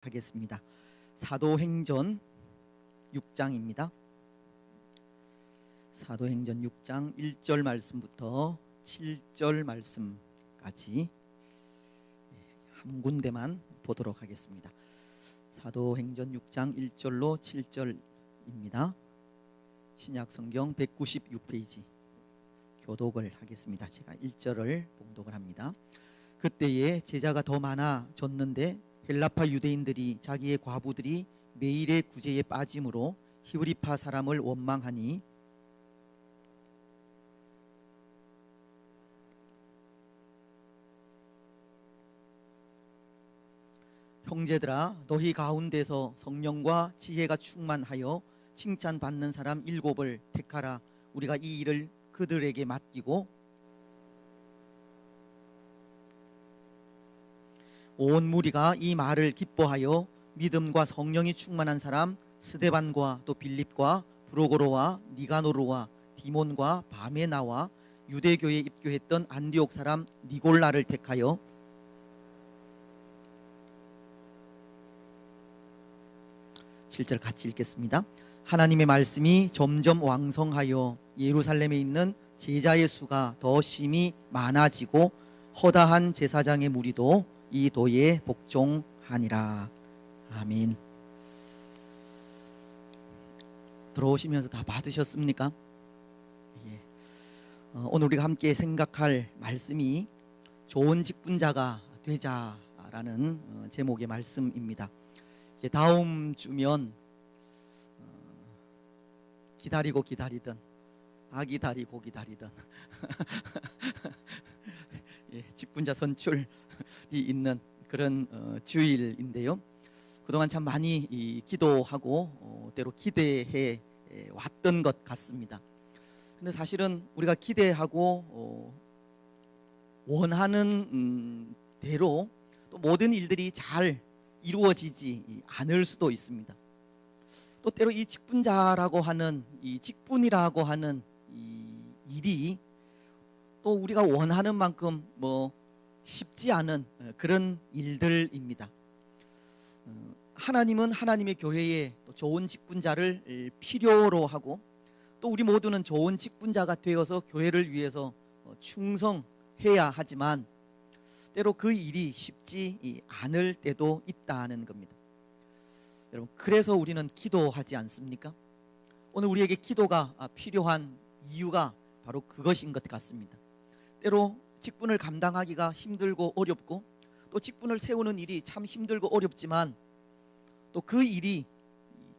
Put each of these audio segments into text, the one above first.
하겠습니다. 사도행전 6장입니다. 사도행전 6장 1절 말씀부터 7절 말씀까지 한 군데만 보도록 하겠습니다. 사도행전 6장 1절로 7절입니다. 신약성경 196페이지 교독을 하겠습니다. 제가 1절을 봉독을 합니다. 그때에 제자가 더 많아졌는데 헬라파 유대인들이 자기의 과부들이 매일의 구제에 빠짐으로 히브리파 사람을 원망하니 형제들아, 너희 가운데서 성령과 지혜가 충만하여 칭찬받는 사람 7을 택하라. 우리가 이 일을 그들에게 맡기고 온 무리가 이 말을 기뻐하여 믿음과 성령이 충만한 사람 스데반과 또 빌립과 브로고로와 니가노르와 디몬과 바메나와 유대교에 입교했던 안디옥 사람 니골라를 택하여 7절 같이 읽겠습니다. 하나님의 말씀이 점점 왕성하여 예루살렘에 있는 제자의 수가 더 심히 많아지고 허다한 제사장의 무리도 이 도에 복종하니라. 아멘. 들어오시면서 다 받으셨습니까? 예. 오늘 우리가 함께 생각할 말씀이 좋은 직분자가 되자라는 제목의 말씀입니다. 이제 다음 주면 기다리고 기다리던 아기 다리 고기 다리던 예, 직분자 선출이 있는 그런 주일인데요. 그동안 참 많이 기도하고 때로 기대해 왔던 것 같습니다. 근데 사실은 우리가 기대하고 원하는 대로 또 모든 일들이 잘 이루어지지 않을 수도 있습니다. 또 때로 이 직분자라고 하는 이 직분이라고 하는 이 일이 또 우리가 원하는 만큼 쉽지 않은 그런 일들입니다. 하나님은 하나님의 교회에 또 좋은 직분자를 필요로 하고 또 우리 모두는 좋은 직분자가 되어서 교회를 위해서 충성해야 하지만 때로 그 일이 쉽지 않을 때도 있다는 겁니다. 여러분, 그래서 우리는 기도하지 않습니까? 오늘 우리에게 기도가 필요한 이유가 바로 그것인 것 같습니다. 때로 직분을 감당하기가 힘들고 어렵고 또 직분을 세우는 일이 참 힘들고 어렵지만 또 그 일이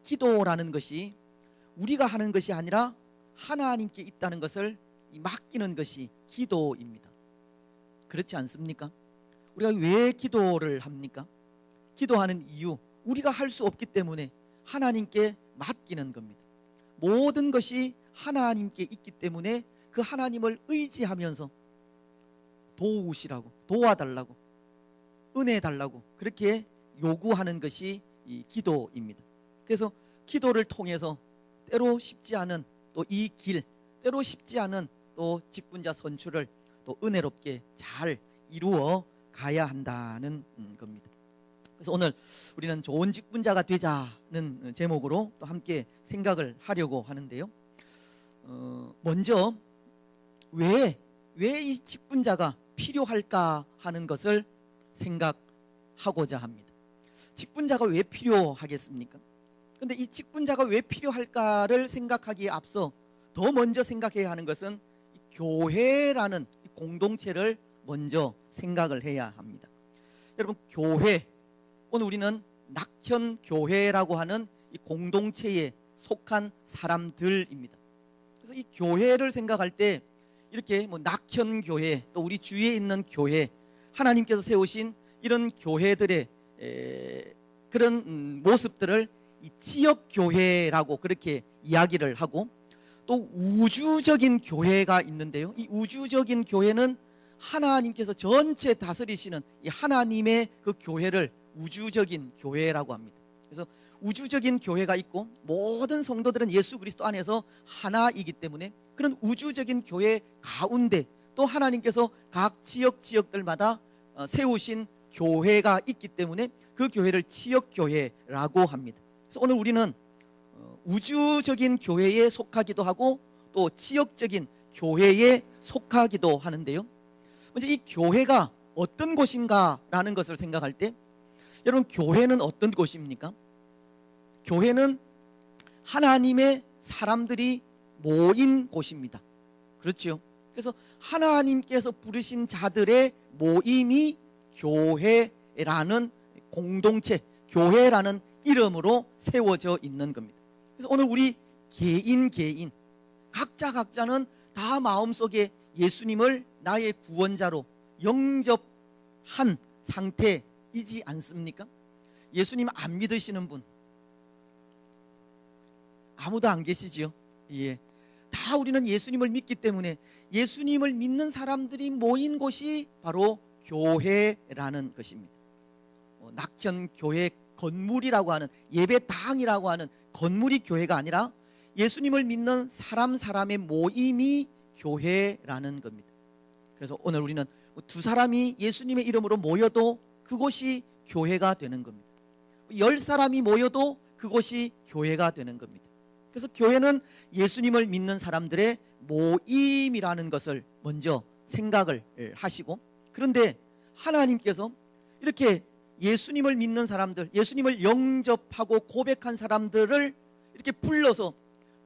기도라는 것이 우리가 하는 것이 아니라 하나님께 있다는 것을 맡기는 것이 기도입니다. 그렇지 않습니까? 우리가 왜 기도를 합니까? 기도하는 이유, 우리가 할 수 없기 때문에 하나님께 맡기는 겁니다. 모든 것이 하나님께 있기 때문에 그 하나님을 의지하면서 도우시라고, 도와달라고, 은혜 달라고 그렇게 요구하는 것이 이 기도입니다. 그래서 기도를 통해서 때로 쉽지 않은 또 이 길, 때로 쉽지 않은 또 직분자 선출을 또 은혜롭게 잘 이루어 가야 한다는 겁니다. 그래서 오늘 우리는 좋은 직분자가 되자는 제목으로 또 함께 생각을 하려고 하는데요. 먼저 왜 이 직분자가 필요할까 하는 것을 생각하고자 합니다. 직분자가 왜 필요하겠습니까? 그런데 이 직분자가 왜 필요할까를 생각하기에 앞서 더 먼저 생각해야 하는 것은 이 교회라는 이 공동체를 먼저 생각을 해야 합니다. 여러분, 교회, 오늘 우리는 낙현 교회라고 하는 이 공동체에 속한 사람들입니다. 그래서 이 교회를 생각할 때 이렇게 낙현 교회, 또 우리 주위에 있는 교회, 하나님께서 세우신 이런 교회들의 그런 모습들을 이 지역 교회라고 그렇게 이야기를 하고 또 우주적인 교회가 있는데요. 이 우주적인 교회는 하나님께서 전체 다스리시는 이 하나님의 그 교회를 우주적인 교회라고 합니다. 그래서 우주적인 교회가 있고 모든 성도들은 예수 그리스도 안에서 하나이기 때문에 그런 우주적인 교회 가운데 또 하나님께서 각 지역들마다 세우신 교회가 있기 때문에 그 교회를 지역교회라고 합니다. 그래서 오늘 우리는 우주적인 교회에 속하기도 하고 또 지역적인 교회에 속하기도 하는데요. 먼저 이 교회가 어떤 곳인가라는 것을 생각할 때, 여러분, 교회는 어떤 곳입니까? 교회는 하나님의 사람들이 모인 곳입니다. 그렇죠? 그래서 하나님께서 부르신 자들의 모임이 교회라는 공동체, 교회라는 이름으로 세워져 있는 겁니다. 그래서 오늘 우리 개인 각자는 다 마음속에 예수님을 나의 구원자로 영접한 상태이지 않습니까? 예수님 안 믿으시는 분 아무도 안 계시지요? 예. 다 우리는 예수님을 믿기 때문에 예수님을 믿는 사람들이 모인 곳이 바로 교회라는 것입니다. 낙현 교회 건물이라고 하는, 예배당이라고 하는 건물이 교회가 아니라 예수님을 믿는 사람의 모임이 교회라는 겁니다. 그래서 오늘 우리는 두 사람이 예수님의 이름으로 모여도 그곳이 교회가 되는 겁니다. 10사람이 모여도 그곳이 교회가 되는 겁니다. 그래서 교회는 예수님을 믿는 사람들의 모임이라는 것을 먼저 생각을 하시고, 그런데 하나님께서 이렇게 예수님을 믿는 사람들, 예수님을 영접하고 고백한 사람들을 이렇게 불러서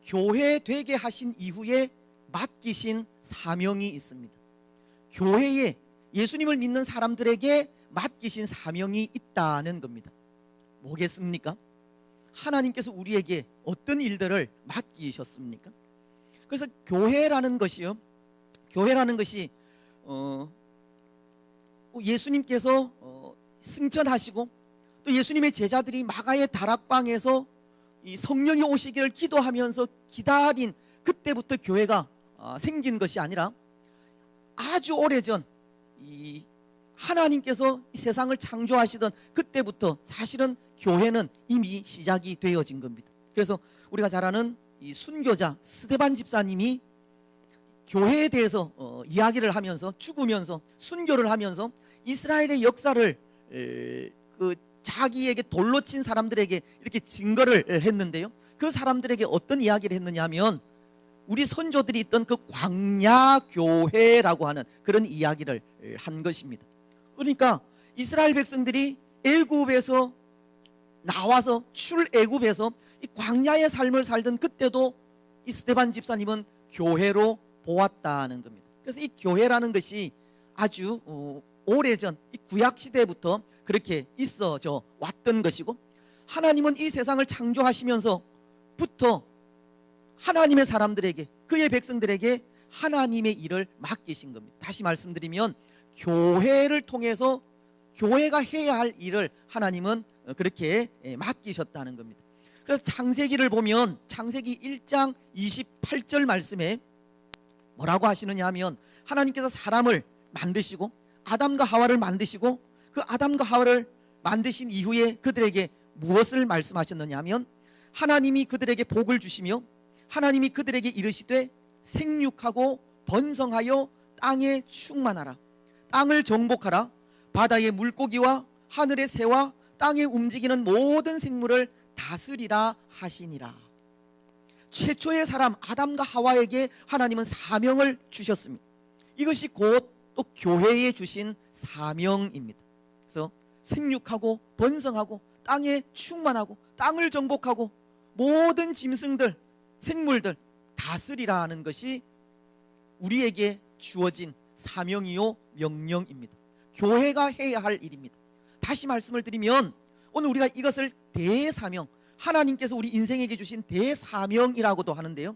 교회 되게 하신 이후에 맡기신 사명이 있습니다. 교회에 예수님을 믿는 사람들에게 맡기신 사명이 있다는 겁니다. 뭐겠습니까? 하나님께서 우리에게 어떤 일들을 맡기셨습니까? 그래서 교회라는 것이 예수님께서 승천하시고 또 예수님의 제자들이 마가의 다락방에서 이 성령이 오시기를 기도하면서 기다린 그때부터 교회가 생긴 것이 아니라 아주 오래전 이 하나님께서 이 세상을 창조하시던 그때부터 사실은 교회는 이미 시작이 되어진 겁니다. 그래서 우리가 잘 아는 이 순교자 스데반 집사님이 교회에 대해서 이야기를 하면서 죽으면서 순교를 하면서 이스라엘의 역사를 자기에게 돌로 친 사람들에게 이렇게 증거를 했는데요. 그 사람들에게 어떤 이야기를 했느냐 하면 우리 선조들이 있던 그 광야 교회라고 하는 그런 이야기를 한 것입니다. 그러니까 이스라엘 백성들이 애굽에서 나와서 출애굽에서 이 광야의 삶을 살던 그때도 이 스데반 집사님은 교회로 보았다는 겁니다. 그래서 이 교회라는 것이 아주 오래전 이 구약 시대부터 그렇게 있어져 왔던 것이고, 하나님은 이 세상을 창조하시면서부터 하나님의 사람들에게, 그의 백성들에게 하나님의 일을 맡기신 겁니다. 다시 말씀드리면 교회를 통해서 교회가 해야 할 일을 하나님은 그렇게 맡기셨다는 겁니다. 그래서 창세기를 보면 창세기 1장 28절 말씀에 뭐라고 하시느냐 하면, 하나님께서 사람을 만드시고 아담과 하와를 만드시고 그 아담과 하와를 만드신 이후에 그들에게 무엇을 말씀하셨느냐 하면, 하나님이 그들에게 복을 주시며 하나님이 그들에게 이르시되 생육하고 번성하여 땅에 충만하라, 땅을 정복하라, 바다의 물고기와 하늘의 새와 땅에 움직이는 모든 생물을 다스리라 하시니라. 최초의 사람 아담과 하와에게 하나님은 사명을 주셨습니다. 이것이 곧 또 교회에 주신 사명입니다. 그래서 생육하고 번성하고 땅에 충만하고 땅을 정복하고 모든 짐승들, 생물들 다스리라는 것이 우리에게 주어진 사명이요 명령입니다. 교회가 해야 할 일입니다. 다시 말씀을 드리면 오늘 우리가 이것을 대사명, 하나님께서 우리 인생에게 주신 대사명이라고도 하는데요,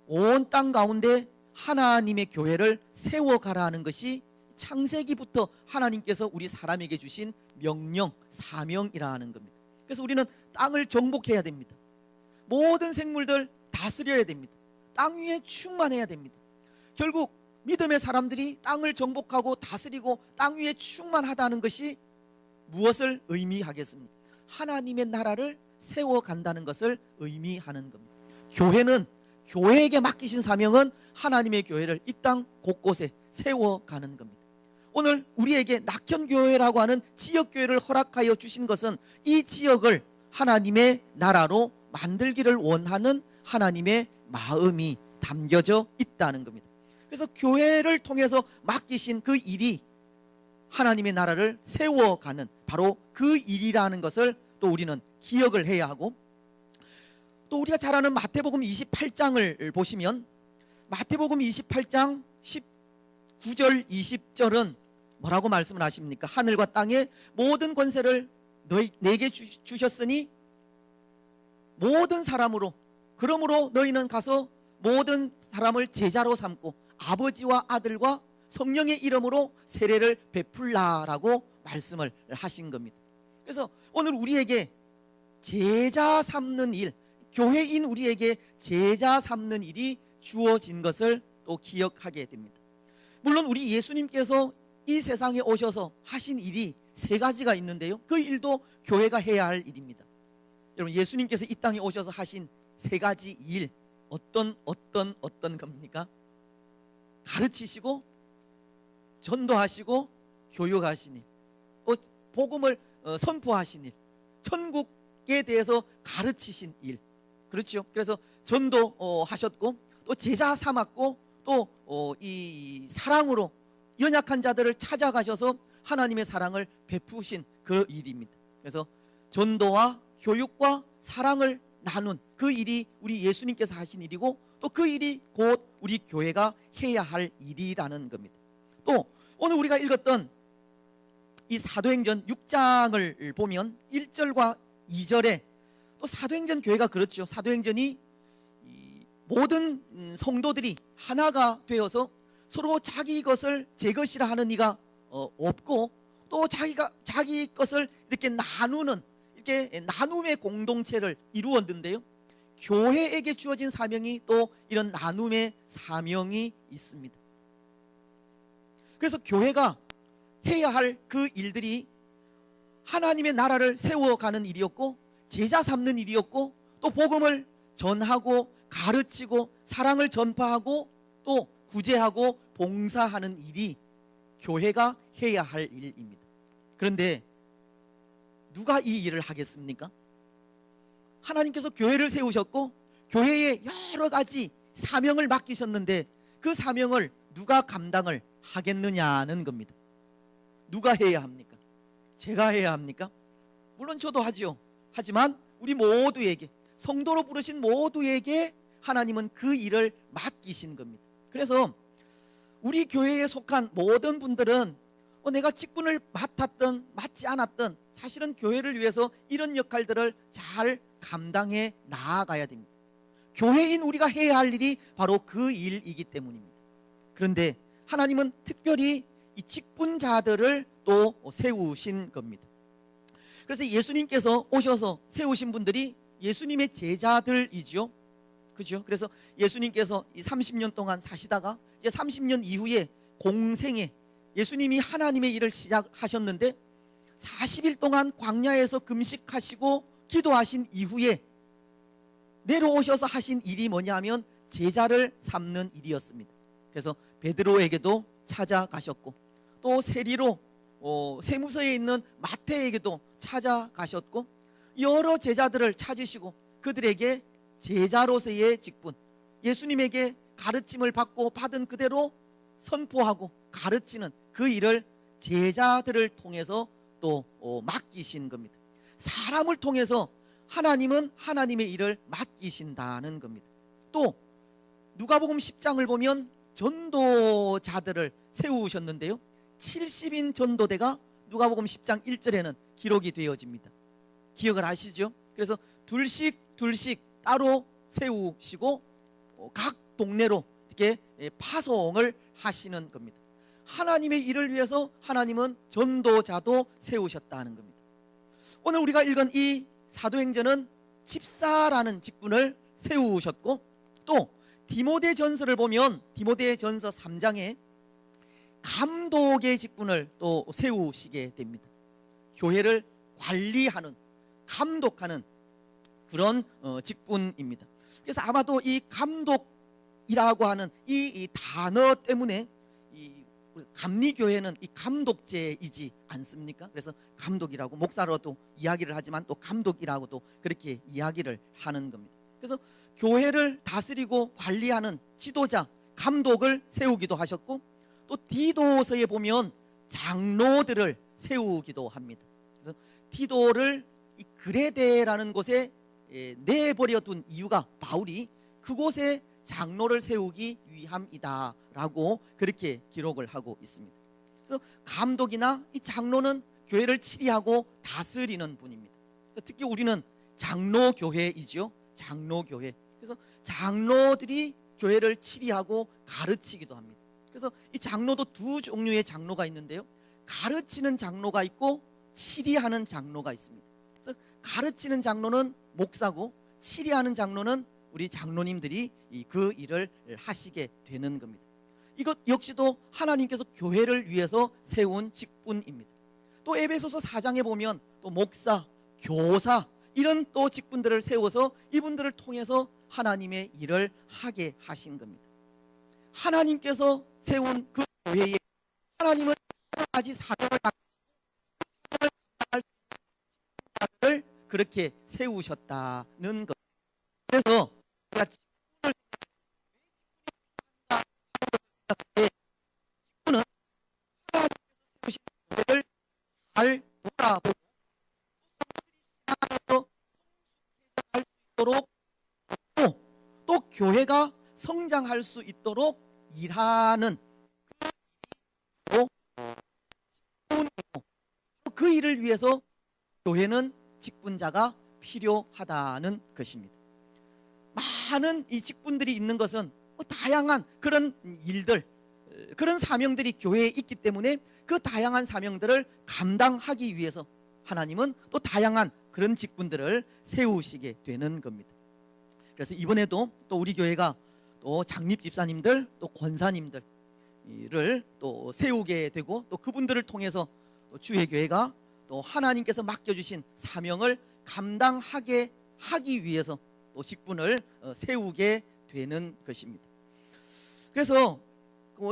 온 땅 가운데 하나님의 교회를 세워가라는 것이 창세기부터 하나님께서 우리 사람에게 주신 명령, 사명이라는 겁니다. 그래서 우리는 땅을 정복해야 됩니다. 모든 생물들 다스려야 됩니다. 땅 위에 충만해야 됩니다. 결국 믿음의 사람들이 땅을 정복하고 다스리고 땅 위에 충만하다는 것이 무엇을 의미하겠습니까? 하나님의 나라를 세워간다는 것을 의미하는 겁니다. 교회는, 교회에게 맡기신 사명은 하나님의 교회를 이 땅 곳곳에 세워가는 겁니다. 오늘 우리에게 낙현교회라고 하는 지역교회를 허락하여 주신 것은 이 지역을 하나님의 나라로 만들기를 원하는 하나님의 마음이 담겨져 있다는 겁니다. 그래서 교회를 통해서 맡기신 그 일이 하나님의 나라를 세워가는 바로 그 일이라는 것을 또 우리는 기억을 해야 하고, 또 우리가 잘 아는 마태복음 28장을 보시면 마태복음 28장 19절 20절은 뭐라고 말씀을 하십니까? 하늘과 땅의 모든 권세를 내게 주셨으니 모든 사람으로, 그러므로 너희는 가서 모든 사람을 제자로 삼고 아버지와 아들과 성령의 이름으로 세례를 베풀라라고 말씀을 하신 겁니다. 그래서 오늘 우리에게 제자 삼는 일, 교회인 우리에게 제자 삼는 일이 주어진 것을 또 기억하게 됩니다. 물론 우리 예수님께서 이 세상에 오셔서 하신 일이 세 가지가 있는데요, 그 일도 교회가 해야 할 일입니다. 여러분, 예수님께서 이 땅에 오셔서 하신 세 가지 일, 어떤 겁니까? 가르치시고 전도하시고 교육하신 일, 또 복음을 선포하신 일, 천국에 대해서 가르치신 일, 그렇죠? 그래서 전도하셨고 또 제자 삼았고 또 이 사랑으로 연약한 자들을 찾아가셔서 하나님의 사랑을 베푸신 그 일입니다. 그래서 전도와 교육과 사랑을 나눈 그 일이 우리 예수님께서 하신 일이고, 또 그 일이 곧 우리 교회가 해야 할 일이라는 겁니다. 또 오늘 우리가 읽었던 이 사도행전 6장을 보면 1절과 2절에 또 사도행전 교회가 그렇죠. 사도행전이 모든 성도들이 하나가 되어서 서로 자기 것을 제 것이라 하는 이가 없고, 또 자기 것을 이렇게 나누는, 이렇게 나눔의 공동체를 이루었는데요, 교회에게 주어진 사명이 또 이런 나눔의 사명이 있습니다. 그래서 교회가 해야 할 그 일들이 하나님의 나라를 세워가는 일이었고, 제자 삼는 일이었고, 또 복음을 전하고 가르치고 사랑을 전파하고 또 구제하고 봉사하는 일이 교회가 해야 할 일입니다. 그런데 누가 이 일을 하겠습니까? 하나님께서 교회를 세우셨고 교회에 여러 가지 사명을 맡기셨는데 그 사명을 누가 감당을 하겠느냐는 겁니다. 누가 해야 합니까? 제가 해야 합니까? 물론 저도 하죠. 하지만 우리 모두에게, 성도로 부르신 모두에게 하나님은 그 일을 맡기신 겁니다. 그래서 우리 교회에 속한 모든 분들은 내가 직분을 맡았든 맡지 않았든 사실은 교회를 위해서 이런 역할들을 잘 감당해 나아가야 됩니다. 교회인 우리가 해야 할 일이 바로 그 일이기 때문입니다. 그런데 하나님은 특별히 이 직분자들을 또 세우신 겁니다. 그래서 예수님께서 오셔서 세우신 분들이 예수님의 제자들이죠. 그죠? 그래서 예수님께서 이 30년 동안 사시다가 이제 30년 이후에 공생에 예수님이 하나님의 일을 시작하셨는데 40일 동안 광야에서 금식하시고 기도하신 이후에 내려오셔서 하신 일이 뭐냐면 제자를 삼는 일이었습니다. 그래서 베드로에게도 찾아가셨고 또 세리로 세무서에 있는 마태에게도 찾아가셨고 여러 제자들을 찾으시고 그들에게 제자로서의 직분, 예수님에게 가르침을 받고 받은 그대로 선포하고 가르치는 그 일을 제자들을 통해서 또 맡기신 겁니다. 사람을 통해서 하나님은 하나님의 일을 맡기신다는 겁니다. 또 누가복음 10장을 보면 전도자들을 세우셨는데요, 70인 전도대가 누가복음 10장 1절에는 기록이 되어집니다. 기억을 하시죠? 그래서 둘씩 따로 세우시고 각 동네로 이렇게 파송을 하시는 겁니다. 하나님의 일을 위해서 하나님은 전도자도 세우셨다는 겁니다. 오늘 우리가 읽은 이 사도행전은 집사라는 직분을 세우셨고, 또 디모데전서를 보면 디모데전서 3장에 감독의 직분을 또 세우시게 됩니다. 교회를 관리하는, 감독하는 그런 직분입니다. 그래서 아마도 이 감독이라고 하는 이 단어 때문에 감리교회는 이 감독제이지 않습니까? 그래서 감독이라고 목사로도 이야기를 하지만 또 감독이라고도 그렇게 이야기를 하는 겁니다. 그래서 교회를 다스리고 관리하는 지도자, 감독을 세우기도 하셨고, 또 디도서에 보면 장로들을 세우기도 합니다. 그래서 디도를 이 그레데라는 곳에 내버려 둔 이유가 바울이 그곳에 장로를 세우기 위함이다라고 그렇게 기록을 하고 있습니다. 그래서 감독이나 이 장로는 교회를 치리하고 다스리는 분입니다. 특히 우리는 장로교회이죠. 장로교회. 그래서 장로들이 교회를 치리하고 가르치기도 합니다. 그래서 이 장로도 두 종류의 장로가 있는데요, 가르치는 장로가 있고 치리하는 장로가 있습니다. 그래서 가르치는 장로는 목사고, 치리하는 장로는 우리 장로님들이 그 일을 하시게 되는 겁니다. 이것 역시도 하나님께서 교회를 위해서 세운 직분입니다. 또 에베소서 4장에 보면 또 목사, 교사 이런 또 직분들을 세워서 이분들을 통해서 하나님의 일을 하게 하신 겁니다. 하나님께서 세운 그 교회에 하나님은 여러 가지 사명을 감당할 수 있는 자들을 그렇게 세우셨다는 것. 그래서 우리가 직분을 직분은 하나님께서 세우신 교회를 잘 돌아보고 신앙에서 성숙해져 갈 수 있도록, 또 교회가 성장할 수 있도록 일하는 그 직분이고, 그 일을 위해서 교회는 직분자가 필요하다는 것입니다. 많은 이 직분들이 있는 것은 다양한 그런 일들, 그런 사명들이 교회에 있기 때문에 그 다양한 사명들을 감당하기 위해서 하나님은 또 다양한 그런 직분들을 세우시게 되는 겁니다. 그래서 이번에도 또 우리 교회가 또 장립 집사님들, 또 권사님들을 또 세우게 되고, 또 그분들을 통해서 또 주의 교회가 또 하나님께서 맡겨주신 사명을 감당하게 하기 위해서 또 직분을 세우게 되는 것입니다. 그래서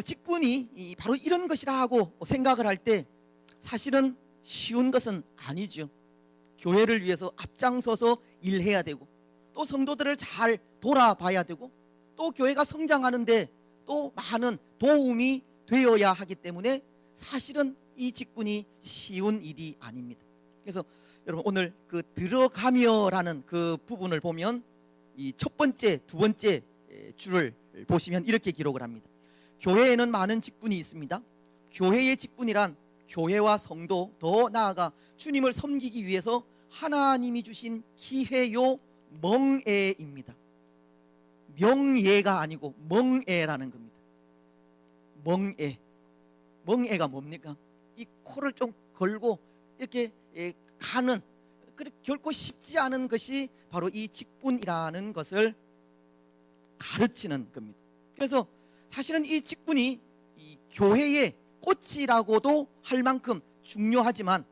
직분이 바로 이런 것이라 하고 생각을 할 때 사실은 쉬운 것은 아니죠. 교회를 위해서 앞장서서 일해야 되고, 또 성도들을 잘 돌아봐야 되고, 또 교회가 성장하는데 또 많은 도움이 되어야 하기 때문에 사실은 이 직분이 쉬운 일이 아닙니다. 그래서 여러분 오늘 그 들어가며라는 그 부분을 보면 이 첫 번째, 두 번째 줄을 보시면 이렇게 기록을 합니다. 교회에는 많은 직분이 있습니다. 교회의 직분이란 교회와 성도, 더 나아가 주님을 섬기기 위해서 하나님이 주신 기회요 멍에입니다. 명예가 아니고 멍에라는 겁니다. 멍에. 멍에가 뭡니까? 이 코를 좀 걸고 이렇게 가는, 결코 쉽지 않은 것이 바로 이 직분이라는 것을 가르치는 겁니다. 그래서 사실은 이 직분이 이 교회의 꽃이라고도 할 만큼 중요하지만,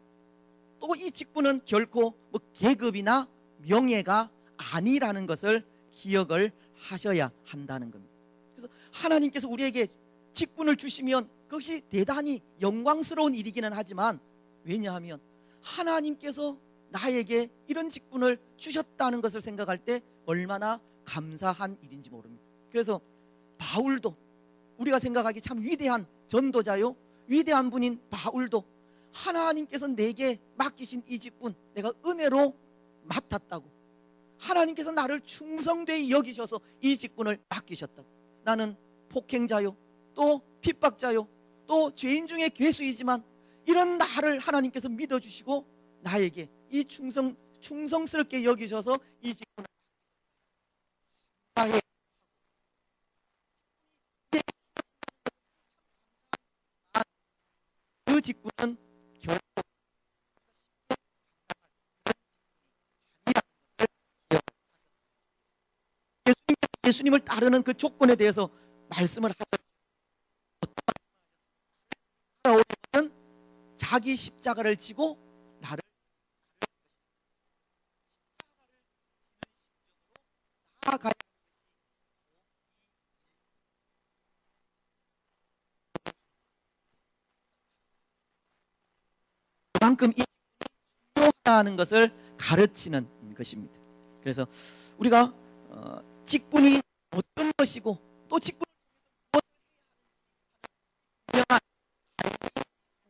또 이 직분은 결코 뭐 계급이나 명예가 아니라는 것을 기억을 하셔야 한다는 겁니다. 그래서 하나님께서 우리에게 직분을 주시면 그것이 대단히 영광스러운 일이기는 하지만, 왜냐하면 하나님께서 나에게 이런 직분을 주셨다는 것을 생각할 때 얼마나 감사한 일인지 모릅니다. 그래서 바울도 우리가 생각하기 참 위대한 전도자요, 위대한 분인 바울도 하나님께서 내게 맡기신 이 직분 내가 은혜로 맡았다고, 하나님께서 나를 충성되이 여기셔서 이 직분을 맡기셨다고, 나는 폭행자요, 또 핍박자요, 또 죄인 중에 괴수이지만 이런 나를 하나님께서 믿어주시고 나에게 이 충성스럽게 여기셔서 이 직분을 감사해. 그 직분은 결코 예수님을 따르는 그 조건에 대해서 말씀을 하셨죠. 따라오려면 자기 십자가를 지고 나를 나아가야. 그만큼 이 중요하다는 것을 가르치는 것입니다. 그래서 우리가 직분이 어떤 것이고 또 직분을 통해서 무엇을 해야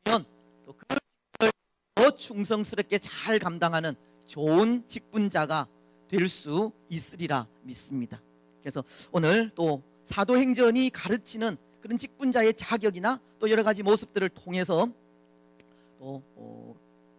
하는지 또 그 직분을 더 충성스럽게 잘 감당하는 좋은 직분자가 될 수 있으리라 믿습니다. 그래서 오늘 또 사도행전이 가르치는 그런 직분자의 자격이나 또 여러 가지 모습들을 통해서 또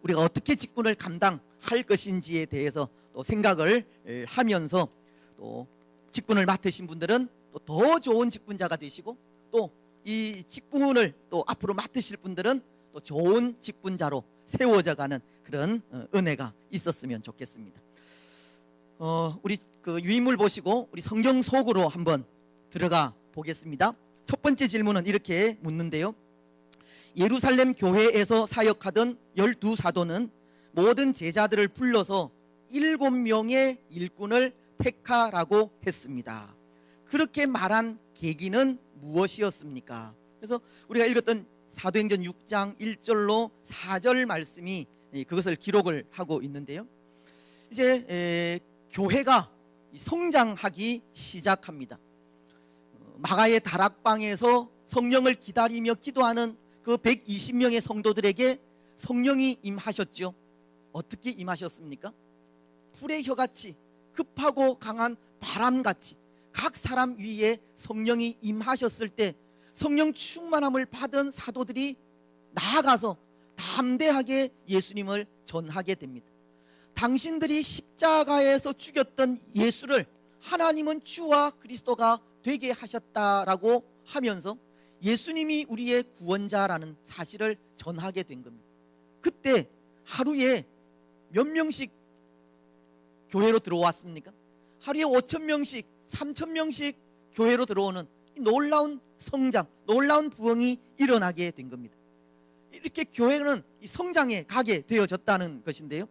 우리가 어떻게 직분을 감당할 것인지에 대해서 또 생각을 하면서 또 직분을 맡으신 분들은 또 더 좋은 직분자가 되시고 또 이 직분을 또 앞으로 맡으실 분들은 또 좋은 직분자로 세워져가는 그런 은혜가 있었으면 좋겠습니다. 우리 그 유인물 보시고 우리 성경 속으로 한번 들어가 보겠습니다. 첫 번째 질문은 이렇게 묻는데요. 예루살렘 교회에서 사역하던 12사도는 모든 제자들을 불러서 7명의 일꾼을 택하라고 했습니다. 그렇게 말한 계기는 무엇이었습니까? 그래서 우리가 읽었던 사도행전 6장 1절로 4절 말씀이 그것을 기록을 하고 있는데요. 이제 교회가 성장하기 시작합니다. 마가의 다락방에서 성령을 기다리며 기도하는 그 120명의 성도들에게 성령이 임하셨죠. 어떻게 임하셨습니까? 불의 혀같이 급하고 강한 바람같이 각 사람 위에 성령이 임하셨을 때 성령 충만함을 받은 사도들이 나아가서 담대하게 예수님을 전하게 됩니다. 당신들이 십자가에서 죽였던 예수를 하나님은 주와 그리스도가 되게 하셨다라고 하면서 예수님이 우리의 구원자라는 사실을 전하게 된 겁니다. 그때 하루에 몇 명씩 교회로 들어왔습니까? 하루에 5,000명씩 3,000명씩 교회로 들어오는 놀라운 성장, 놀라운 부흥이 일어나게 된 겁니다. 이렇게 교회는 성장해 가게 되어졌다는 것인데요.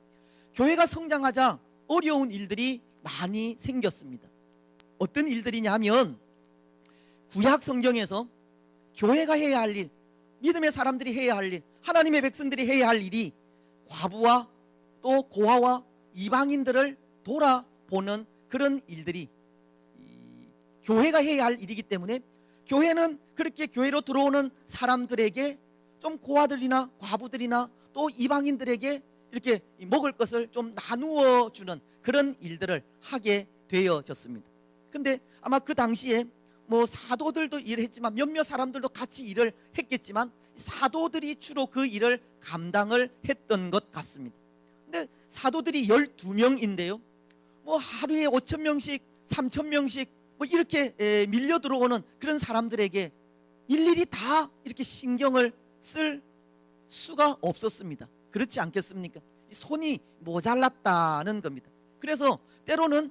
교회가 성장하자 어려운 일들이 많이 생겼습니다. 어떤 일들이냐 하면 구약 성경에서 교회가 해야 할 일, 믿음의 사람들이 해야 할 일, 하나님의 백성들이 해야 할 일이 과부와 또 고아와 이방인들을 돌아보는 그런 일들이 교회가 해야 할 일이기 때문에 교회는 그렇게 교회로 들어오는 사람들에게 좀 고아들이나 과부들이나 또 이방인들에게 이렇게 먹을 것을 좀 나누어 주는 그런 일들을 하게 되어졌습니다. 근데 아마 그 당시에 뭐 사도들도 일을 했지만 몇몇 사람들도 같이 일을 했겠지만 사도들이 주로 그 일을 감당을 했던 것 같습니다. 근데 사도들이 12명인데요. 뭐 하루에 5,000명씩 3,000명씩 뭐 이렇게 밀려 들어오는 그런 사람들에게 일일이 다 이렇게 신경을 쓸 수가 없었습니다. 그렇지 않겠습니까? 손이 모자랐다는 겁니다. 그래서 때로는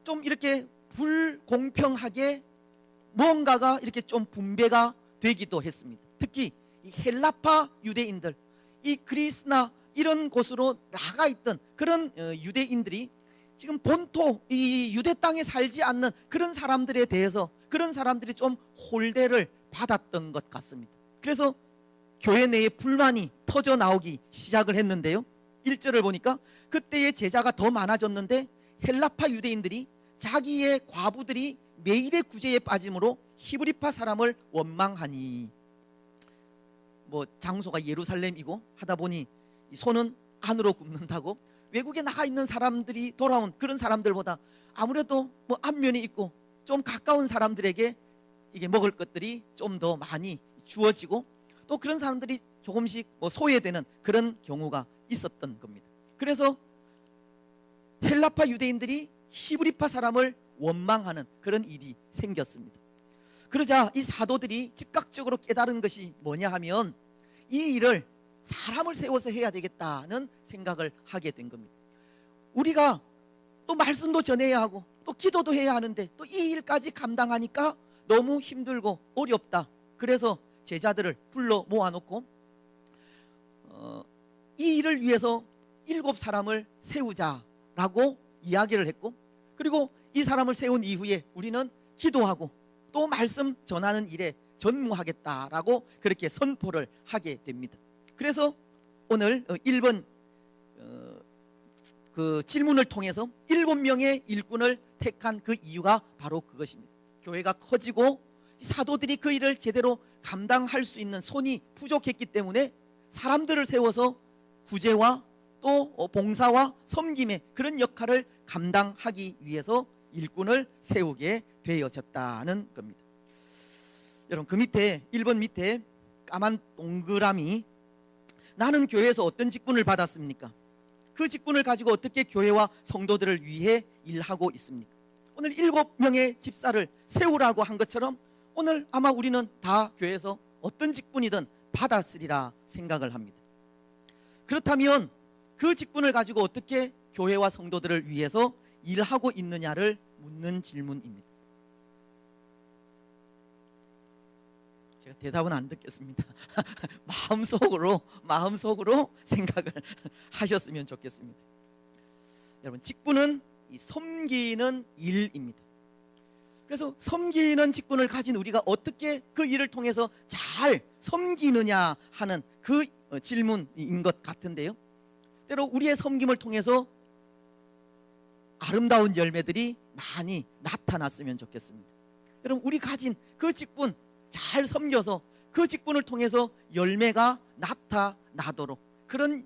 좀 이렇게 불공평하게 뭔가가 이렇게 좀 분배가 되기도 했습니다. 특히 이 헬라파 유대인들, 이 그리스나 이런 곳으로 나가 있던 그런 유대인들이 지금 본토 이 유대 땅에 살지 않는 그런 사람들에 대해서 그런 사람들이 좀 홀대를 받았던 것 같습니다. 그래서 교회 내에 불만이 터져 나오기 시작을 했는데요. 1절을 보니까 그때의 제자가 더 많아졌는데 헬라파 유대인들이 자기의 과부들이 매일의 구제에 빠짐으로 히브리파 사람을 원망하니, 뭐 장소가 예루살렘이고 하다 보니 손은 안으로 굽는다고 외국에 나가 있는 사람들이 돌아온 그런 사람들보다 아무래도 뭐 안면이 있고 좀 가까운 사람들에게 이게 먹을 것들이 좀 더 많이 주어지고 또 그런 사람들이 조금씩 뭐 소외되는 그런 경우가 있었던 겁니다. 그래서 헬라파 유대인들이 히브리파 사람을 원망하는 그런 일이 생겼습니다. 그러자 이 사도들이 즉각적으로 깨달은 것이 뭐냐 하면 이 일을 사람을 세워서 해야 되겠다는 생각을 하게 된 겁니다. 우리가 또 말씀도 전해야 하고 또 기도도 해야 하는데 또 이 일까지 감당하니까 너무 힘들고 어렵다. 그래서 제자들을 불러 모아놓고 이 일을 위해서 7사람을 세우자라고 이야기를 했고, 그리고 이 사람을 세운 이후에 우리는 기도하고 또 말씀 전하는 일에 전무하겠다라고 그렇게 선포를 하게 됩니다. 그래서 오늘 1번 그 질문을 통해서 7명의 일꾼을 택한 그 이유가 바로 그것입니다. 교회가 커지고 사도들이 그 일을 제대로 감당할 수 있는 손이 부족했기 때문에 사람들을 세워서 구제와 또 봉사와 섬김의 그런 역할을 감당하기 위해서 일꾼을 세우게 되어졌다는 겁니다. 여러분, 그 밑에 1번 밑에 까만 동그라미, 나는 교회에서 어떤 직분을 받았습니까? 그 직분을 가지고 어떻게 교회와 성도들을 위해 일하고 있습니까? 오늘 7명의 집사를 세우라고 한 것처럼 오늘 아마 우리는 다 교회에서 어떤 직분이든 받았으리라 생각을 합니다. 그렇다면 그 직분을 가지고 어떻게 교회와 성도들을 위해서 일하고 있느냐를 묻는 질문입니다. 제가 대답은 안 듣겠습니다. 마음속으로 생각을 하셨으면 좋겠습니다. 여러분, 직분은 섬기는 일입니다. 그래서 섬기는 직분을 가진 우리가 어떻게 그 일을 통해서 잘 섬기느냐 하는 그 질문인 것 같은데요, 때로 우리의 섬김을 통해서 아름다운 열매들이 많이 나타났으면 좋겠습니다. 여러분, 우리 가진 그 직분 잘 섬겨서 그 직분을 통해서 열매가 나타나도록 그런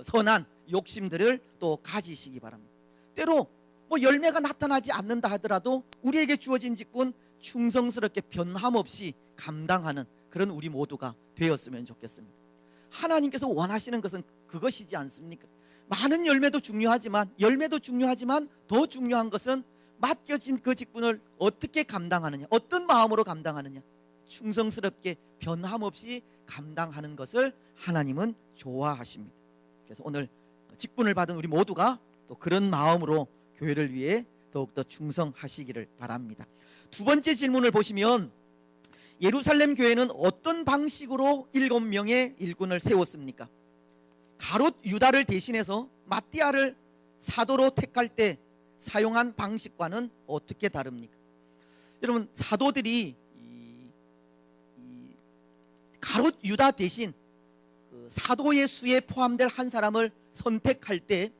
선한 욕심들을 또 가지시기 바랍니다. 때로 뭐 열매가 나타나지 않는다 하더라도 우리에게 주어진 직분 충성스럽게 변함없이 감당하는 그런 우리 모두가 되었으면 좋겠습니다. 하나님께서 원하시는 것은 그것이지 않습니까? 많은 열매도 중요하지만 더 중요한 것은 맡겨진 그 직분을 어떻게 감당하느냐, 어떤 마음으로 감당하느냐, 충성스럽게 변함없이 감당하는 것을 하나님은 좋아하십니다. 그래서 오늘 직분을 받은 우리 모두가 또 그런 마음으로 교회를 위해 더욱더 충성하시기를 바랍니다. 두 번째 질문을 보시면 예루살렘 교회는 어떤 방식으로 7명의 일꾼을 세웠습니까? 가롯 유다를 대신해서 마띠아를 사도로 택할 때 사용한 방식과는 어떻게 다릅니까? 여러분, 사도들이 가롯 유다 대신 그 사도의 수에 포함될 한 사람을 선택할 때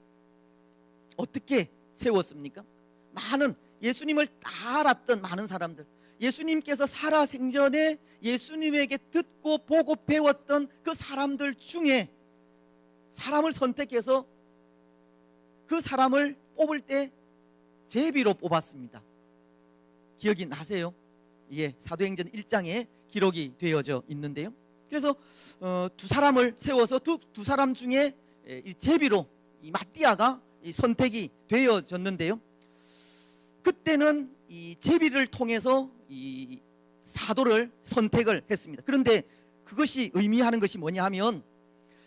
어떻게 세웠습니까? 많은 예수님을 다 알았던 많은 사람들, 예수님께서 살아 생전에 예수님에게 듣고 보고 배웠던 그 사람들 중에 사람을 선택해서 그 사람을 뽑을 때 제비로 뽑았습니다. 기억이 나세요? 예, 사도행전 1장에 기록이 되어져 있는데요. 그래서 두 사람을 세워서 두 사람 중에 이 제비로 이 마띠아가 선택이 되어졌는데요. 그때는 이 제비를 통해서 이 사도를 선택을 했습니다. 그런데 그것이 의미하는 것이 뭐냐 하면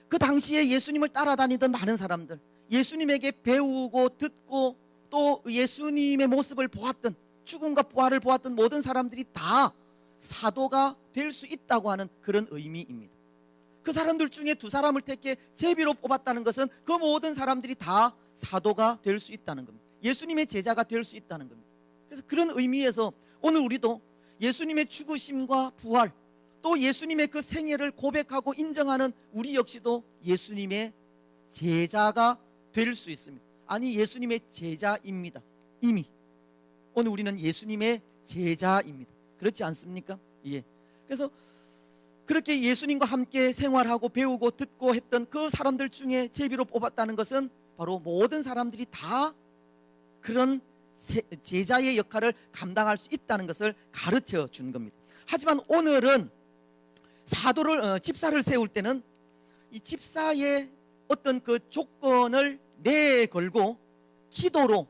그 당시에 예수님을 따라다니던 많은 사람들, 예수님에게 배우고 듣고 또 예수님의 모습을 보았던, 죽음과 부활을 보았던 모든 사람들이 다 사도가 될 수 있다고 하는 그런 의미입니다. 그 사람들 중에 두 사람을 택해 제비로 뽑았다는 것은 그 모든 사람들이 다 사도가 될 수 있다는 겁니다. 예수님의 제자가 될 수 있다는 겁니다. 그래서 그런 의미에서 오늘 우리도 예수님의 죽으심과 부활, 또 예수님의 그 생애를 고백하고 인정하는 우리 역시도 예수님의 제자가 될 수 있습니다. 아니, 예수님의 제자입니다. 이미 오늘 우리는 예수님의 제자입니다. 그렇지 않습니까? 예. 그래서 그렇게 예수님과 함께 생활하고 배우고 듣고 했던 그 사람들 중에 제비로 뽑았다는 것은 바로 모든 사람들이 다 그런 제자의 역할을 감당할 수 있다는 것을 가르쳐 준 겁니다. 하지만 오늘은 집사를 세울 때는 이 집사의 어떤 그 조건을 내걸고 기도로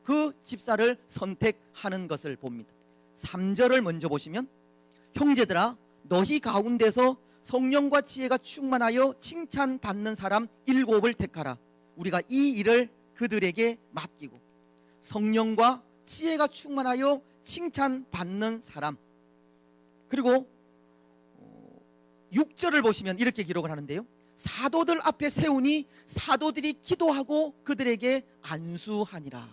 그 집사를 선택하는 것을 봅니다. 3절을 먼저 보시면, 형제들아 너희 가운데서 성령과 지혜가 충만하여 칭찬받는 사람 7을 택하라. 우리가 이 일을 그들에게 맡기고. 성령과 지혜가 충만하여 칭찬받는 사람. 그리고 6절을 보시면 이렇게 기록을 하는데요, 사도들 앞에 세우니 사도들이 기도하고 그들에게 안수하니라.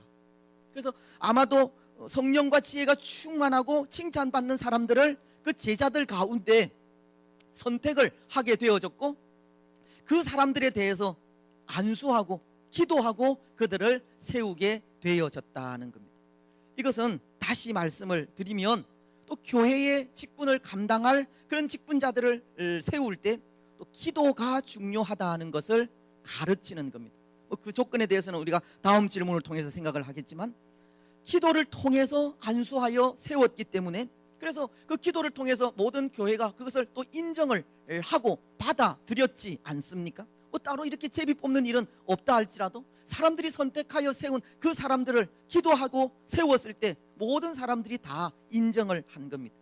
그래서 아마도 성령과 지혜가 충만하고 칭찬받는 사람들을 그 제자들 가운데 선택을 하게 되어졌고, 그 사람들에 대해서 안수하고 기도하고 그들을 세우게 되어졌다는 겁니다. 이것은 다시 말씀을 드리면 또 교회의 직분을 감당할 그런 직분자들을 세울 때 또 기도가 중요하다는 것을 가르치는 겁니다. 그 조건에 대해서는 우리가 다음 질문을 통해서 생각을 하겠지만, 기도를 통해서 안수하여 세웠기 때문에, 그래서 그 기도를 통해서 모든 교회가 그것을 또 인정을 하고 받아들였지 않습니까? 따로 이렇게 제비 뽑는 일은 없다 할지라도 사람들이 선택하여 세운 그 사람들을 기도하고 세웠을 때 모든 사람들이 다 인정을 한 겁니다.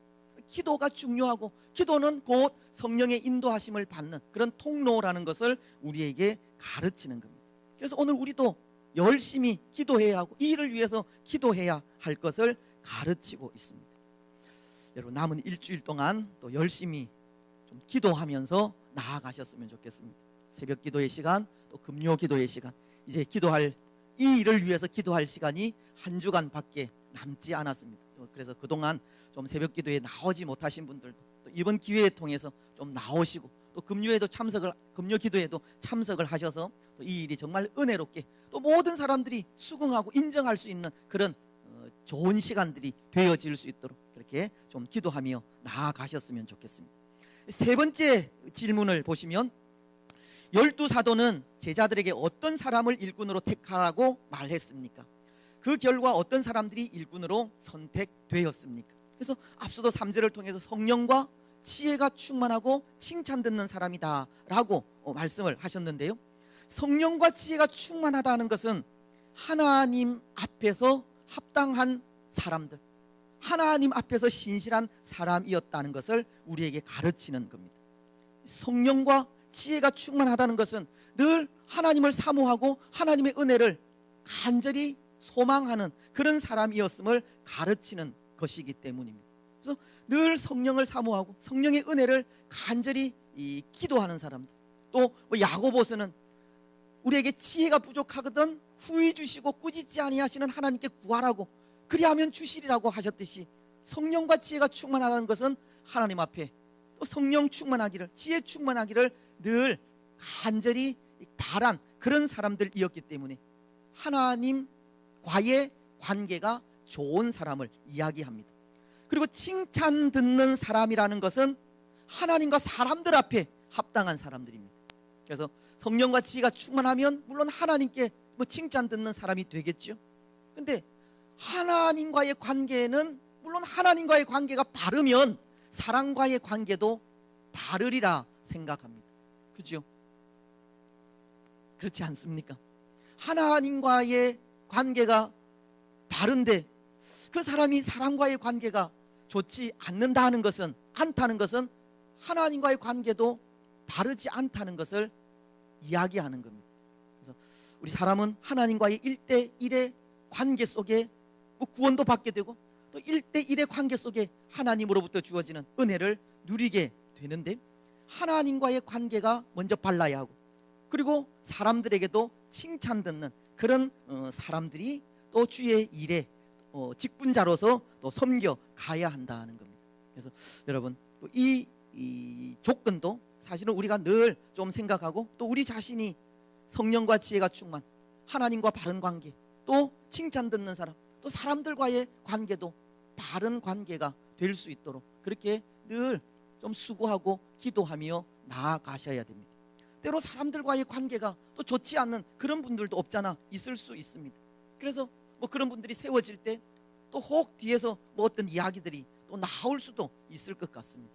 기도가 중요하고 기도는 곧 성령의 인도하심을 받는 그런 통로라는 것을 우리에게 가르치는 겁니다. 그래서 오늘 우리도 열심히 기도해야 하고 이 일을 위해서 기도해야 할 것을 가르치고 있습니다. 여러분, 남은 일주일 동안 또 열심히 좀 기도하면서 나아가셨으면 좋겠습니다. 새벽 기도의 시간, 또 금요 기도의 시간, 이제 기도할 이 일을 위해서 기도할 시간이 한 주간밖에 남지 않았습니다. 그래서 그동안 좀 새벽 기도에 나오지 못하신 분들도 또 이번 기회에 통해서 좀 나오시고, 또 금요 기도에도 참석을 하셔서 또 이 일이 정말 은혜롭게 또 모든 사람들이 수긍하고 인정할 수 있는 그런 좋은 시간들이 되어질 수 있도록 그렇게 좀 기도하며 나아가셨으면 좋겠습니다. 세 번째 질문을 보시면, 12사도는 제자들에게 어떤 사람을 일꾼으로 택하라고 말했습니까? 그 결과 어떤 사람들이 일꾼으로 선택되었습니까? 그래서 앞서도 3절을 통해서 성령과 지혜가 충만하고 칭찬 듣는 사람이다 라고 말씀을 하셨는데요, 성령과 지혜가 충만하다는 것은 하나님 앞에서 합당한 사람들, 하나님 앞에서 신실한 사람이었다는 것을 우리에게 가르치는 겁니다. 성령과 지혜가 충만하다는 것은 늘 하나님을 사모하고 하나님의 은혜를 간절히 소망하는 그런 사람이었음을 가르치는 것이기 때문입니다. 그래서 늘 성령을 사모하고 성령의 은혜를 간절히 기도하는 사람들, 또 야고보서는 우리에게 지혜가 부족하거든 후히 주시고 꾸짖지 아니하시는 하나님께 구하라고, 그리하면 주시리라고 하셨듯이 성령과 지혜가 충만하다는 것은 하나님 앞에 또 성령 충만하기를, 지혜 충만하기를 늘 간절히 바란 그런 사람들이었기 때문에 하나님과의 관계가 좋은 사람을 이야기합니다. 그리고 칭찬 듣는 사람이라는 것은 하나님과 사람들 앞에 합당한 사람들입니다. 그래서 성령과 지혜가 충만하면 물론 하나님께 칭찬 듣는 사람이 되겠죠. 근데 하나님과의 관계는 물론 하나님과의 관계가 바르면 사람과의 관계도 바르리라 생각합니다. 그죠? 그렇지 않습니까? 하나님과의 관계가 바른데 그 사람이 사람과의 관계가 좋지 않다는 것은 하나님과의 관계도 바르지 않다는 것을 이야기하는 겁니다. 그래서 우리 사람은 하나님과의 1대1의 관계 속에 구원도 받게 되고 또 1대1의 관계 속에 하나님으로부터 주어지는 은혜를 누리게 되는데, 하나님과의 관계가 먼저 발라야 하고, 그리고 사람들에게도 칭찬 듣는 그런 사람들이 또 주의 일에 직분자로서 또 섬겨 가야 한다는 겁니다. 그래서 여러분, 또 이 조건도 사실은 우리가 늘 좀 생각하고, 또 우리 자신이 성령과 지혜가 충만, 하나님과 바른 관계, 또 칭찬 듣는 사람, 또 사람들과의 관계도 바른 관계가 될 수 있도록 그렇게 늘 좀 수고하고 기도하며 나아가셔야 됩니다. 때로 사람들과의 관계가 또 좋지 않는 그런 분들도 없잖아 있을 수 있습니다. 그래서 그런 분들이 세워질 때 또 혹 뒤에서 어떤 이야기들이 또 나올 수도 있을 것 같습니다.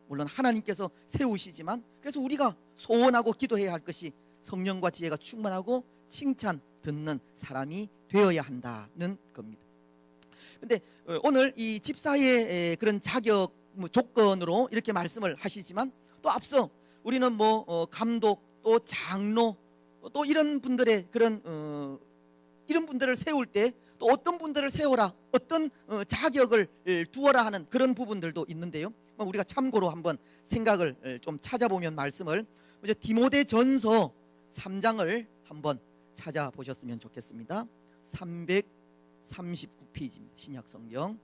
물론 하나님께서 세우시지만, 그래서 우리가 소원하고 기도해야 할 것이 성령과 지혜가 충만하고 칭찬 듣는 사람이 되어야 한다는 겁니다. 근데 오늘 이 집사의 그런 자격 조건으로 이렇게 말씀을 하시지만, 또 앞서 우리는 감독, 또 장로, 또 이런 분들의 그런 이런 분들을 세울 때 또 어떤 분들을 세워라, 어떤 자격을 두어라 하는 그런 부분들도 있는데요, 우리가 참고로 한번 생각을 좀 찾아보면 말씀을, 이제 디모데전서 3장을 한번 찾아보셨으면 좋겠습니다. 339페이지입니다. 신약성경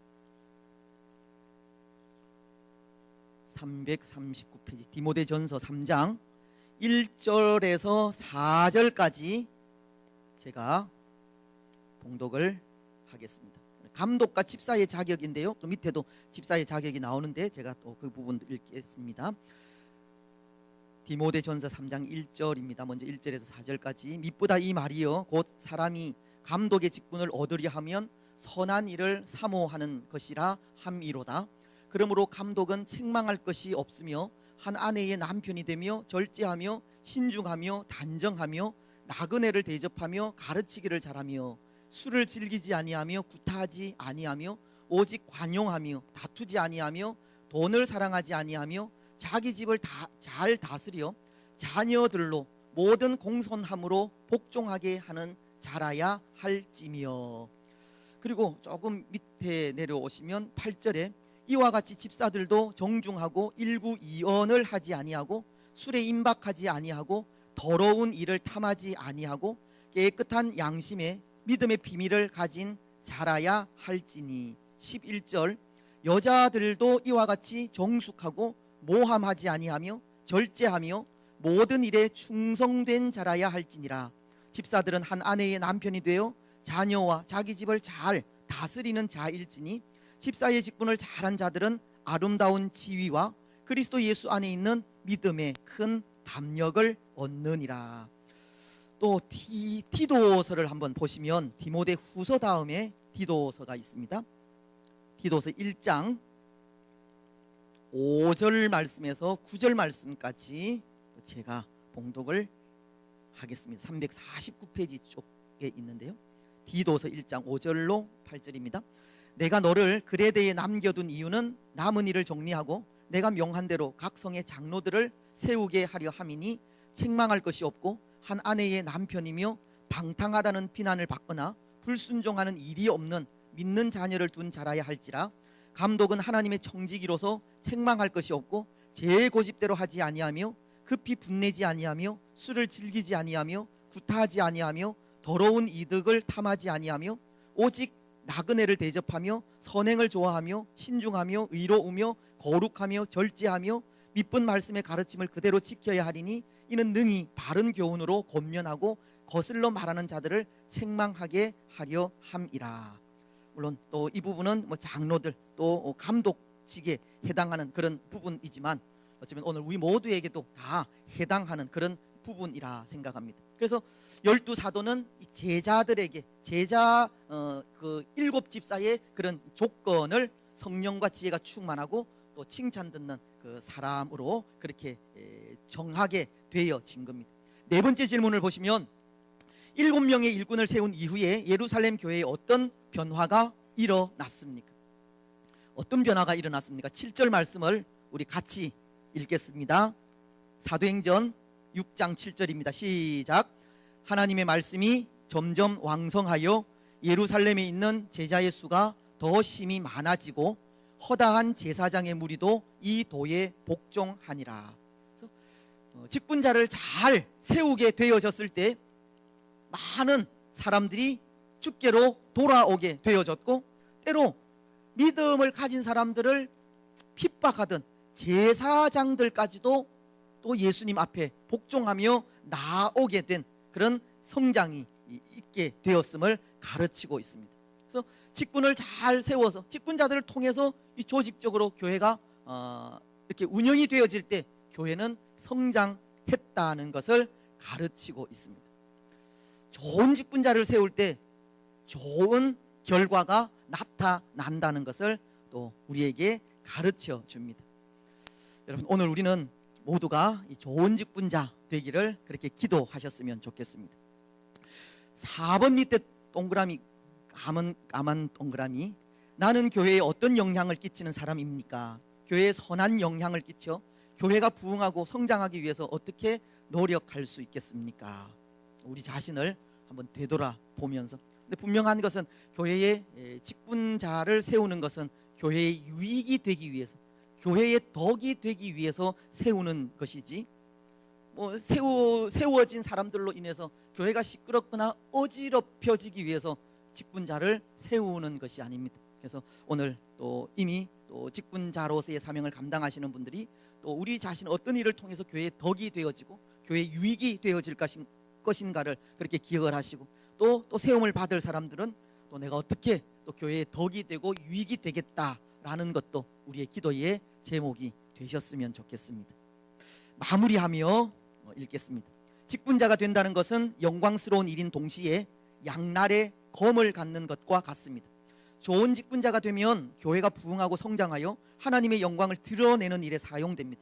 339페이지 디모데전서 3장 1절에서 4절까지 제가 봉독을 하겠습니다. 감독과 집사의 자격인데요. 또 밑에도 집사의 자격이 나오는데 제가 또 그 부분 읽겠습니다. 디모데전서 3장 1절입니다. 먼저 1절에서 4절까지. mit보다 이 말이요 곧 사람이 감독의 직분을 얻으려 하면 선한 일을 사모하는 것이라 함이로다. 그러므로 감독은 책망할 것이 없으며 한 아내의 남편이 되며 절제하며 신중하며 단정하며 나그네를 대접하며 가르치기를 잘하며 술을 즐기지 아니하며 구타하지 아니하며 오직 관용하며 다투지 아니하며 돈을 사랑하지 아니하며 자기 집을 잘 다스려 자녀들로 모든 공손함으로 복종하게 하는 자라야 할지며. 그리고 조금 밑에 내려오시면 8절에 이와 같이 집사들도 정중하고 일구이언을 하지 아니하고 술에 임박하지 아니하고 더러운 일을 탐하지 아니하고 깨끗한 양심에 믿음의 비밀을 가진 자라야 할지니. 11절 여자들도 이와 같이 정숙하고 모함하지 아니하며 절제하며 모든 일에 충성된 자라야 할지니라. 집사들은 한 아내의 남편이 되어 자녀와 자기 집을 잘 다스리는 자일지니 집사의 직분을 잘한 자들은 아름다운 지위와 그리스도 예수 안에 있는 믿음의 큰 담력을 얻느니라. 또 디도서를 한번 보시면 디모데 후서 다음에 디도서가 있습니다. 디도서 1장 5절 말씀에서 9절 말씀까지 제가 봉독을 하겠습니다. 349페이지 쪽에 있는데요. 디도서 1장 5절로 8절입니다. 내가 너를 그레데에 남겨둔 이유는 남은 일을 정리하고 내가 명한 대로 각 성의 장로들을 세우게 하려 함이니 책망할 것이 없고 한 아내의 남편이며 방탕하다는 비난을 받거나 불순종하는 일이 없는 믿는 자녀를 둔 자라야 할지라. 감독은 하나님의 청지기로서 책망할 것이 없고 제 고집대로 하지 아니하며 급히 분내지 아니하며 술을 즐기지 아니하며 구타하지 아니하며 더러운 이득을 탐하지 아니하며 오직 나그네를 대접하며 선행을 좋아하며 신중하며 의로우며 거룩하며 절제하며 미쁜 말씀의 가르침을 그대로 지켜야 하리니 이는 능히 바른 교훈으로 권면하고 거슬러 말하는 자들을 책망하게 하려 함이라. 물론 또 이 부분은 장로들 또 감독직에 해당하는 그런 부분이지만 어쩌면 오늘 우리 모두에게도 다 해당하는 그런 부분이라 생각합니다. 그래서 12사도는 제자들에게 그 7집사의 그런 조건을 성령과 지혜가 충만하고 또 칭찬 듣는 그 사람으로 그렇게 정하게 되어진 겁니다. 네 번째 질문을 보시면 7명의 일꾼을 세운 이후에 예루살렘 교회에 어떤 변화가 일어났습니까? 어떤 변화가 일어났습니까? 7절 말씀을 우리 같이 읽겠습니다. 사도행전 6장 7절입니다. 시작. 하나님의 말씀이 점점 왕성하여 예루살렘에 있는 제자의 수가 더 심히 많아지고 허다한 제사장의 무리도 이 도에 복종하니라. 그래서 직분자를 잘 세우게 되어졌을 때 많은 사람들이 주께로 돌아오게 되어졌고 때로 믿음을 가진 사람들을 핍박하던 제사장들까지도 또 예수님 앞에 복종하며 나오게 된 그런 성장이 있게 되었음을 가르치고 있습니다. 그래서 직분을 잘 세워서 직분자들을 통해서 이 조직적으로 교회가 이렇게 운영이 되어질 때 교회는 성장했다는 것을 가르치고 있습니다. 좋은 직분자를 세울 때 좋은 결과가 나타난다는 것을 또 우리에게 가르쳐 줍니다. 여러분, 오늘 우리는 모두가 이 좋은 직분자 되기를 그렇게 기도하셨으면 좋겠습니다. 4번 밑에 동그라미, 까만 동그라미, 나는 교회에 어떤 영향을 끼치는 사람입니까? 교회에 선한 영향을 끼쳐 교회가 부흥하고 성장하기 위해서 어떻게 노력할 수 있겠습니까? 우리 자신을 한번 되돌아보면서, 근데 분명한 것은 교회의 직분자를 세우는 것은 교회의 유익이 되기 위해서, 교회의 덕이 되기 위해서 세우는 것이지, 세워진 사람들로 인해서 교회가 시끄럽거나 어지럽혀지기 위해서 직분자를 세우는 것이 아닙니다. 그래서 오늘 또 이미 또 직분자로서의 사명을 감당하시는 분들이 또 우리 자신 어떤 일을 통해서 교회의 덕이 되어지고 교회 유익이 되어질 것인가를 그렇게 기억을 하시고, 또 세움을 받을 사람들은 또 내가 어떻게 또 교회의 덕이 되고 유익이 되겠다라는 것도 우리의 기도의 제목이 되셨으면 좋겠습니다. 마무리하며 읽겠습니다. 직분자가 된다는 것은 영광스러운 일인 동시에 양날의 검을 갖는 것과 같습니다. 좋은 직분자가 되면 교회가 부흥하고 성장하여 하나님의 영광을 드러내는 일에 사용됩니다.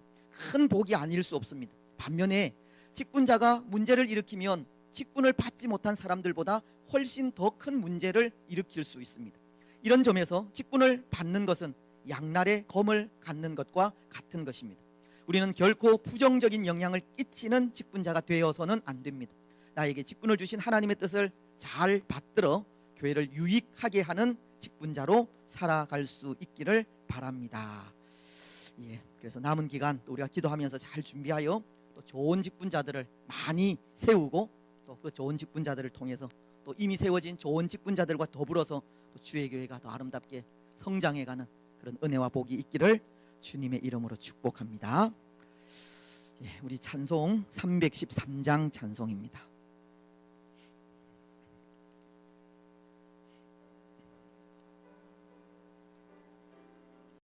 큰 복이 아닐 수 없습니다. 반면에 직분자가 문제를 일으키면 직분을 받지 못한 사람들보다 훨씬 더 큰 문제를 일으킬 수 있습니다. 이런 점에서 직분을 받는 것은 양날의 검을 갖는 것과 같은 것입니다. 우리는 결코 부정적인 영향을 끼치는 직분자가 되어서는 안 됩니다. 나에게 직분을 주신 하나님의 뜻을 잘 받들어 교회를 유익하게 하는 직분자로 살아갈 수 있기를 바랍니다. 그래서 남은 기간 또 우리가 기도하면서 잘 준비하여 또 좋은 직분자들을 많이 세우고, 또 그 좋은 직분자들을 통해서 또 이미 세워진 좋은 직분자들과 더불어서 또 주의 교회가 더 아름답게 성장해가는 그런 은혜와 복이 있기를 주님의 이름으로 축복합니다. 우리 찬송 313장 찬송입니다.